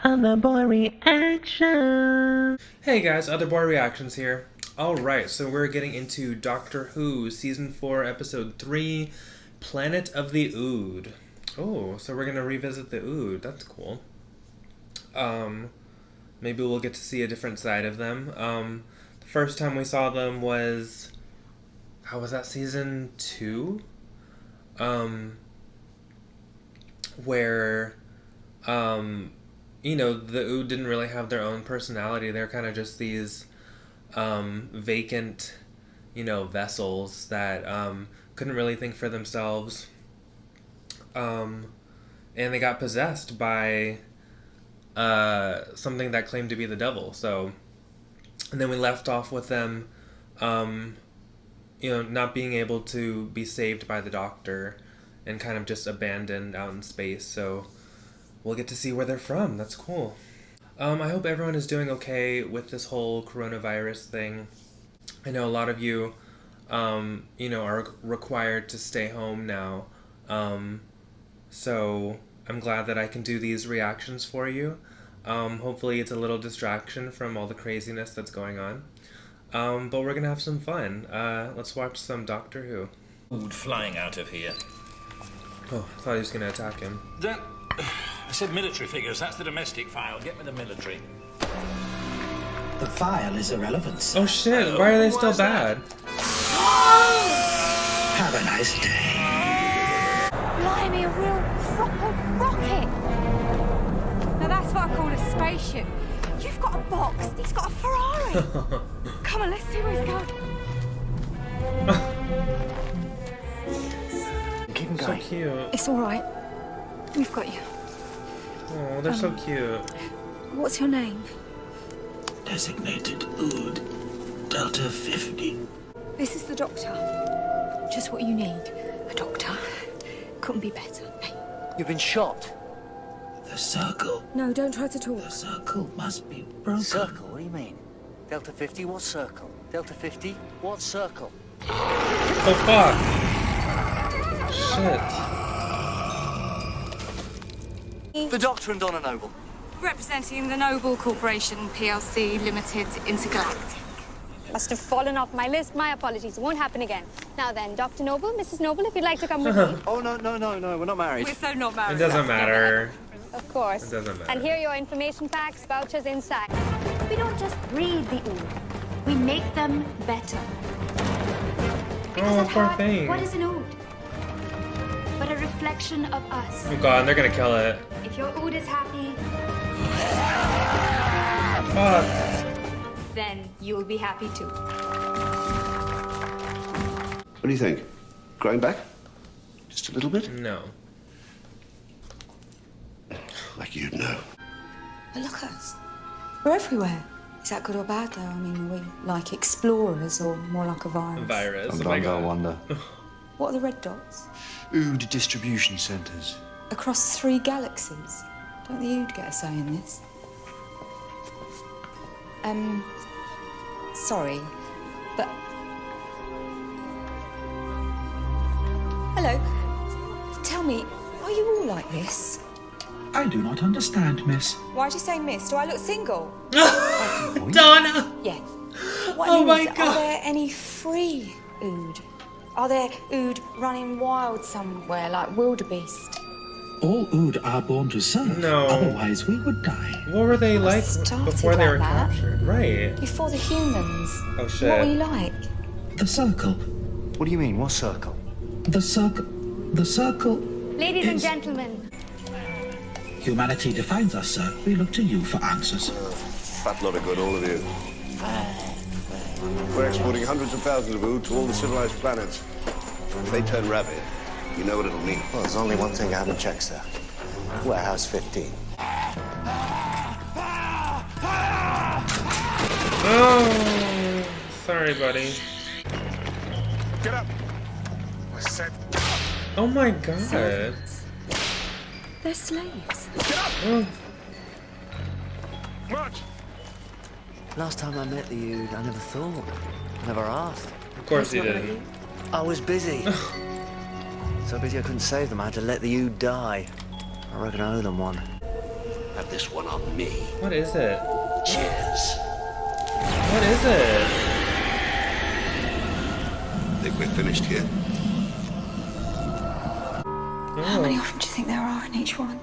Other Boy Reaction. Hey guys, Other Boy Reactions here. Alright, so we're getting into Doctor Who, Season 4, Episode 3, Planet of the Ood. Oh, so we're gonna revisit the Ood. That's cool. Maybe we'll get to see a different side of them. The first time we saw them was... How was that, Season 2? Where... you know, the Ood didn't really have their own personality. They're kind of just these vacant, you know, vessels that couldn't really think for themselves. And they got possessed by something that claimed to be the devil. So, and then we left off with them, you know, not being able to be saved by the Doctor and kind of just abandoned out in space. So we'll get to see where they're from. That's cool. I hope everyone is doing okay with this whole coronavirus thing. I know a lot of you, you know, are required to stay home now. So I'm glad that I can do these reactions for you. Hopefully it's a little distraction from all the craziness that's going on. But we're gonna have some fun. Let's watch some Doctor Who. Ood flying out of here. Oh, I thought he was gonna attack him. Then... I said military figures, that's the domestic file. Get me the military. The file is irrelevant. Oh shit, why are they still bad? Have a nice day. Blimey, a real proper rocket. Now that's what I call a spaceship. You've got a box, he's got a Ferrari. Come on, let's see where he's going. Keep him So going. cute. It's all right. We've got you. Oh, they're so cute. What's your name? Designated Ood. Delta 50. This is the doctor. Just what you need. A doctor. Couldn't be better. Hey. You've been shot. The circle. No, don't try to talk. The circle must be broken. Circle? What do you mean? Delta 50, what circle? Delta 50, what circle? Oh fuck. Shit. The Doctor and Donna Noble. Representing the Noble Corporation PLC Limited Intergalactic. Must have fallen off my list. My apologies. It won't happen again. Now then, Dr. Noble, Mrs. Noble, if you'd like to come with me. Oh, no, we're not married. We're so not married. It doesn't matter. Of course. It doesn't matter. And here are your information packs, vouchers inside. We don't just breed the Ood. We make them better. Because Oh, at poor heart, thing. what is an Ood? But a reflection of us. Oh god, they're gonna kill it. If your Ood is happy, Fuck. then you'll be happy too. What do you think? Growing back? Just a little bit? No. Like you'd know. But look at us. We're everywhere. Is that good or bad, though? I mean, are we like explorers or more like a virus? Virus. Oh my god. wonder. What are the red dots? Ood distribution centres. Across 3 galaxies. Don't the Ood get a say in this? Sorry, but... Hello. Tell me, are you all like this? I do not understand, miss. Why do you say miss? Do I look single? Donna! Yeah. What Oh I mean my is, God. are there any free Ood? Are there Ood running wild somewhere, like wildebeest? All Ood are born to serve. No. Otherwise, we would die. What were they like started before they like were that. captured? Right. Before the humans. Oh What were shit. you like? The circle. What do you mean? What circle? The circle. The circle. Ladies and Is- gentlemen, Humanity defines us, sir. We look to you for answers. Fat lot of good, all of you. We're exporting hundreds of thousands of Ood to all the civilized planets. If they turn rabid, you know what it'll mean. Well, there's only one thing I haven't checked, sir. Warehouse 15. Oh, sorry, buddy. Get up! I said, Oh my god. They're slaves. Oh, march! Last time I met the Ood, I never thought. I never asked. of course you didn't. I was busy. So busy I couldn't save them. I had to let the Ood die. I reckon I owe them one. Have this one on me. What is it? Cheers. What is it? Think we're finished here? How many of them do you think there are in each one?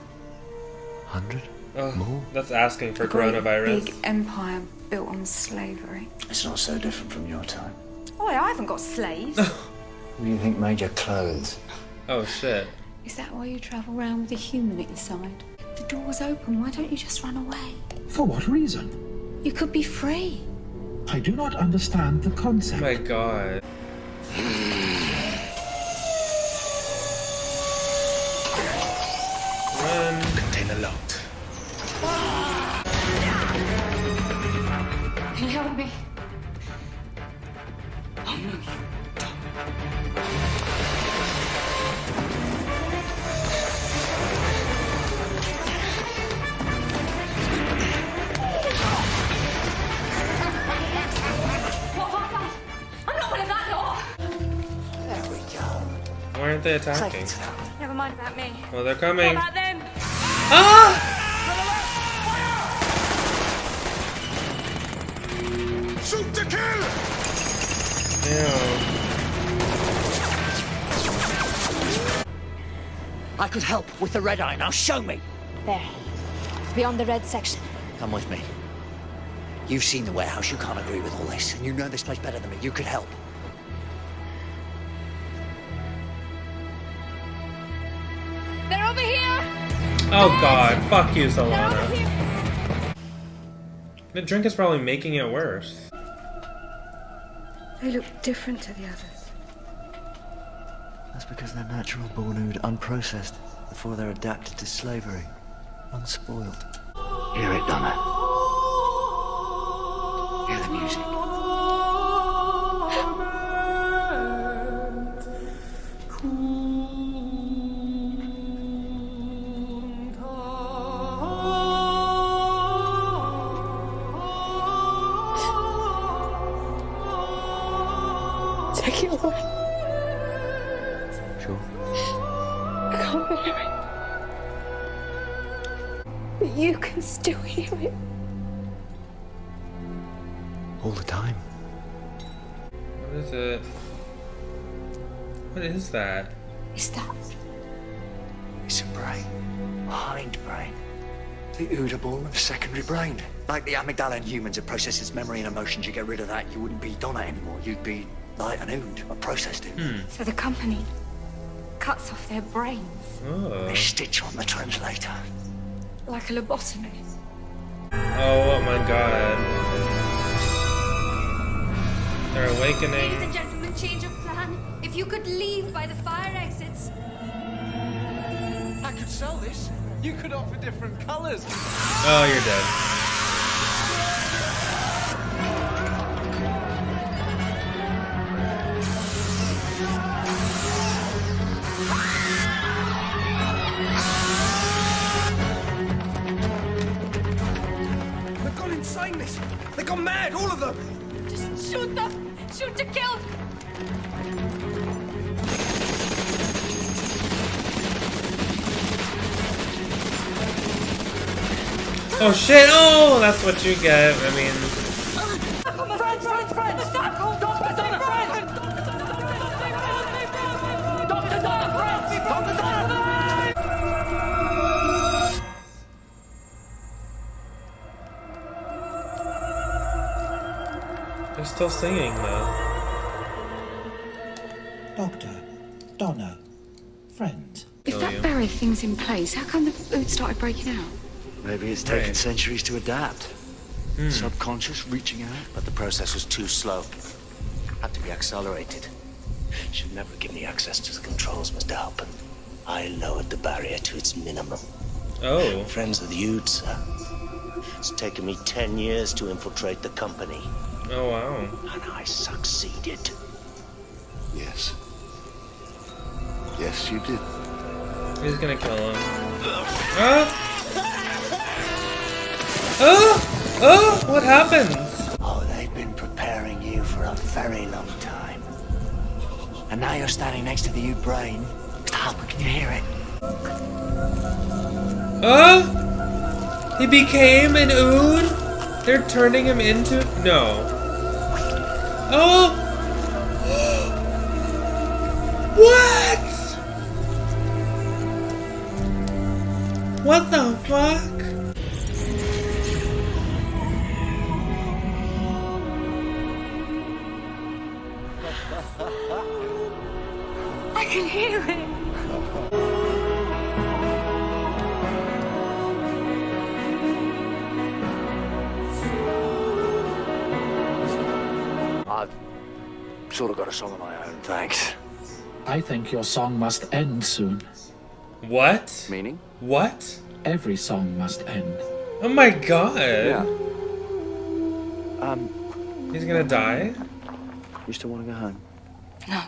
100? Oh, More? that's asking for A great coronavirus. big empire built on slavery. It's not so different from your time. Oh, I haven't got slaves. Who do you think made your clothes? Oh shit. Is that why you travel around with a human at your side? The door's open, why don't you just run away? For what reason? You could be free. I do not understand the Oh concept. my god. Run. Container locked. Can you help me? Why aren't they attacking? Never mind about me. Well, they're What coming. about them? Ah! Shoot to kill! Damn. I could help with the red eye. Now show me. There. Beyond the red section. Come with me. You've seen the warehouse. You can't agree with all this. And you know this place better than me. You could help. They're over here! Oh god, fuck you, They're over Solana. here! The drink is probably making it worse. They look different to the others. That's because they're natural born ood, unprocessed, before they're adapted to slavery. Unspoiled. Hear it, Donna. Hear the music. Take it away. Sure. I can't hear it. But you can still hear it. All the time. What is it? What is that? Is that? It's a brain. A hind brain. The Udable of secondary brain. Like the amygdala in humans, it processes memory and emotions. You get rid of that, you wouldn't be Donna anymore. You'd be like an ood, a processed ood. So the company cuts off their brains Oh. They stitch on the translator. like a lobotomy. Oh my god. They're Ladies awakening. and gentlemen, change of plan. If you could leave by the fire exits. I could sell this. You could offer different colors. Oh, you're dead. They've gone insane, this. They've gone mad, all of them. Just shoot them! Shoot to kill! Oh shit! Oh, that's what you get. I mean, Friends! Dr. Donna, friends! Dr. Donna, friends! Dr. Donna! they're still singing though. Doctor, Donna, friends. If Kill that you. buried thing's in place, how come the food started breaking out? Maybe it's taken Right. centuries to adapt. Subconscious reaching out. But the process was too slow. Had to be accelerated. Should never give me access to the controls, Mr. Halpin. I lowered the barrier to its minimum. Oh. Friends of the Ood, sir. It's taken me 10 years to infiltrate the company, Oh wow. and I succeeded. Yes. Yes, you did. He's gonna kill him. Ah! Oh! Oh! What happened? Oh, they've been preparing you for a very long time. And now you're standing next to the Ood brain. Mr. Halpin, can you hear it? Ah! He became an Ood? They're turning him into... No. Oh! What? What the fuck? I can hear it. I've sort of got a song of my own, thanks. I think your song must end soon. What? Meaning? What? Every song must end. Oh my god. Yeah. He's gonna die? You still want to go home? No,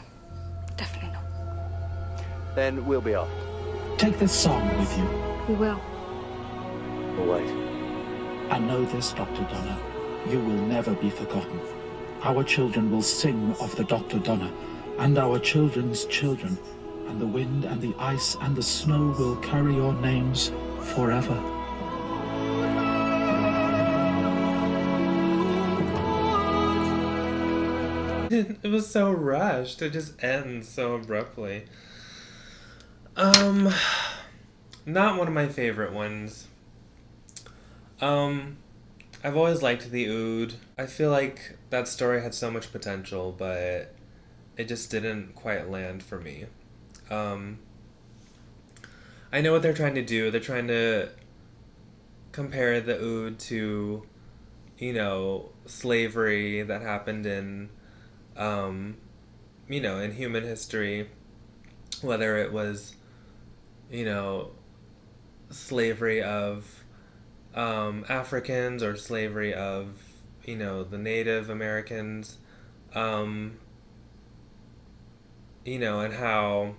definitely not. Then we'll be off. Take this song with you. We will. We'll wait. And know this, Dr. Donner. You will never be forgotten. Our children will sing of the Dr. Donner, and our children's children, and the wind and the ice and the snow will carry your names forever. It was so rushed. It just ends so abruptly. Not one of my favorite ones. I've always liked the Ood. I feel like that story had so much potential, but it just didn't quite land for me. I know what they're trying to do. They're trying to compare the Ood to, you know, slavery that happened in, you know, in human history, whether it was, you know, slavery of Africans or slavery of, you know, the Native Americans, you know, and how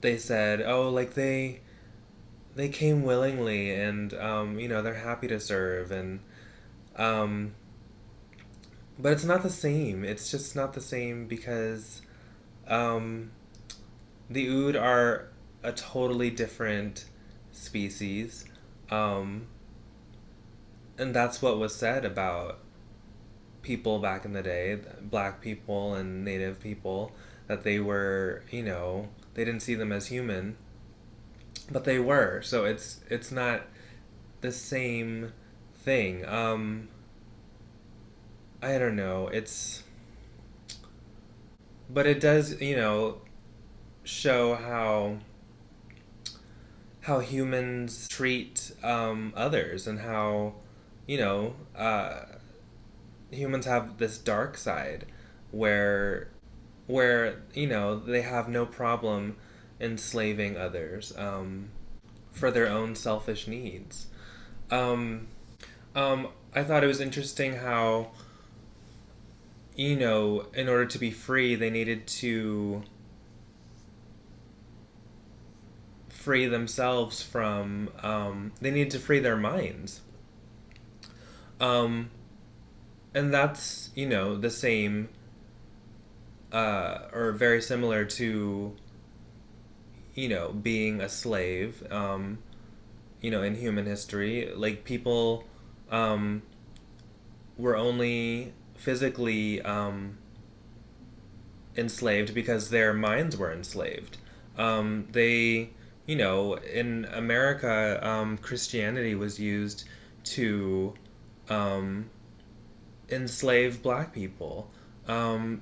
they said, oh, like they came willingly and, you know, they're happy to serve and, but it's not the same. It's just not the same because, the Ood are a totally different species. And that's what was said about people back in the day, black people and native people, that they were, you know, they didn't see them as human, but they were. So it's not the same thing. I don't know. But it does, you know, show how humans treat others and how, you know, humans have this dark side where you know, they have no problem enslaving others for their own selfish needs. I thought it was interesting how, you know, in order to be free, they needed to free themselves from, they need to free their minds. And that's, you know, the same, or very similar to, you know, being a slave, you know, in human history. Like, people, were only physically, enslaved because their minds were enslaved. They, you know, in America, Christianity was used to enslave black people, to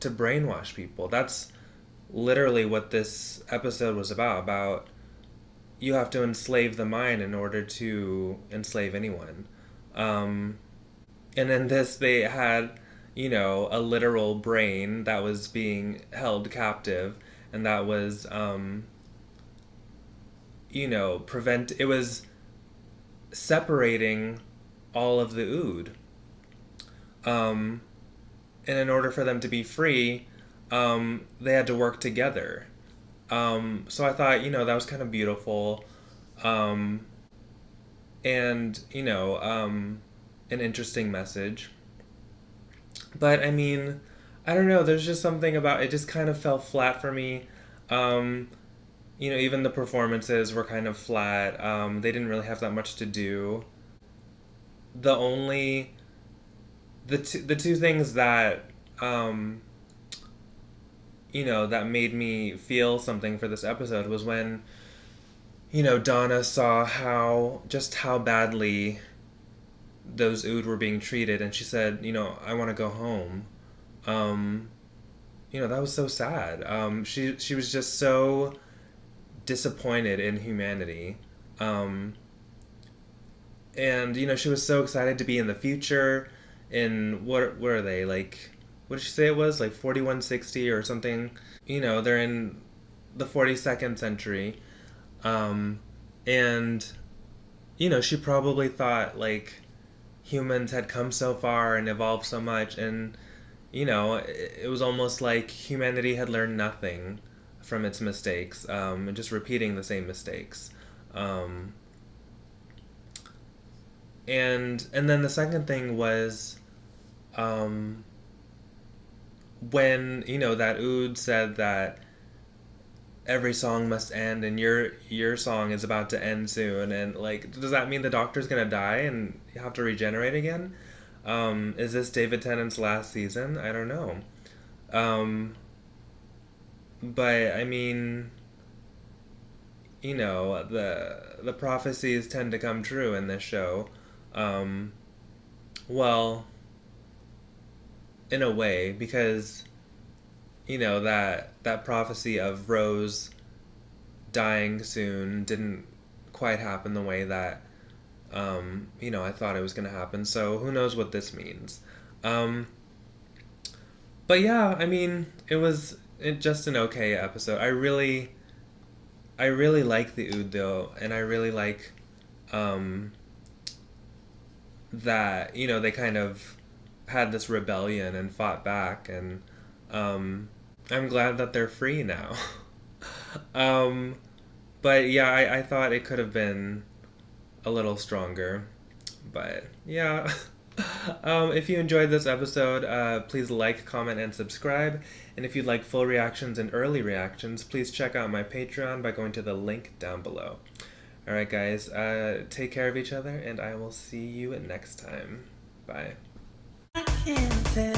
brainwash people. That's literally what this episode was about you have to enslave the mind in order to enslave anyone. And in this, they had, you know, a literal brain that was being held captive, and that was, you know, it was separating all of the Ood. And in order for them to be free, they had to work together. So I thought, you know, that was kind of beautiful. And, you know, an interesting message. But, I mean, I don't know, there's just something about it just kind of fell flat for me. you know, even the performances were kind of flat. They didn't really have that much to do. The two things that, you know, that made me feel something for this episode was when, you know, Donna saw how badly those Ood were being treated, and she said, you know, I want to go home. You know, that was so sad. She was just so disappointed in humanity. And, you know, she was so excited to be in the future. In, what are they, like, what did she say it was? Like 4160 or something? You know, they're in the 42nd century. And, you know, she probably thought, like, humans had come so far and evolved so much, and, you know, it was almost like humanity had learned nothing from its mistakes, and just repeating the same mistakes. And then the second thing was, when, you know, that Ood said that every song must end, and your song is about to end soon, and, like, does that mean the Doctor's gonna die and have to regenerate again? Is this David Tennant's last season? I don't know. But I mean, you know, the prophecies tend to come true in this show. Well, in a way, because, you know, that prophecy of Rose dying soon didn't quite happen the way that, you know, I thought it was going to happen. So who knows what this means. But yeah, I mean, it was just an okay episode. I really like the Ood, though, and I really like that, you know, they kind of had this rebellion and fought back, and I'm glad that they're free now. But yeah, I thought it could have been a little stronger. But yeah. If you enjoyed this episode, please like, comment, and subscribe. And if you'd like full reactions and early reactions, please check out my Patreon by going to the link down below. Alright guys, take care of each other, and I will see you next time. Bye. I can't tell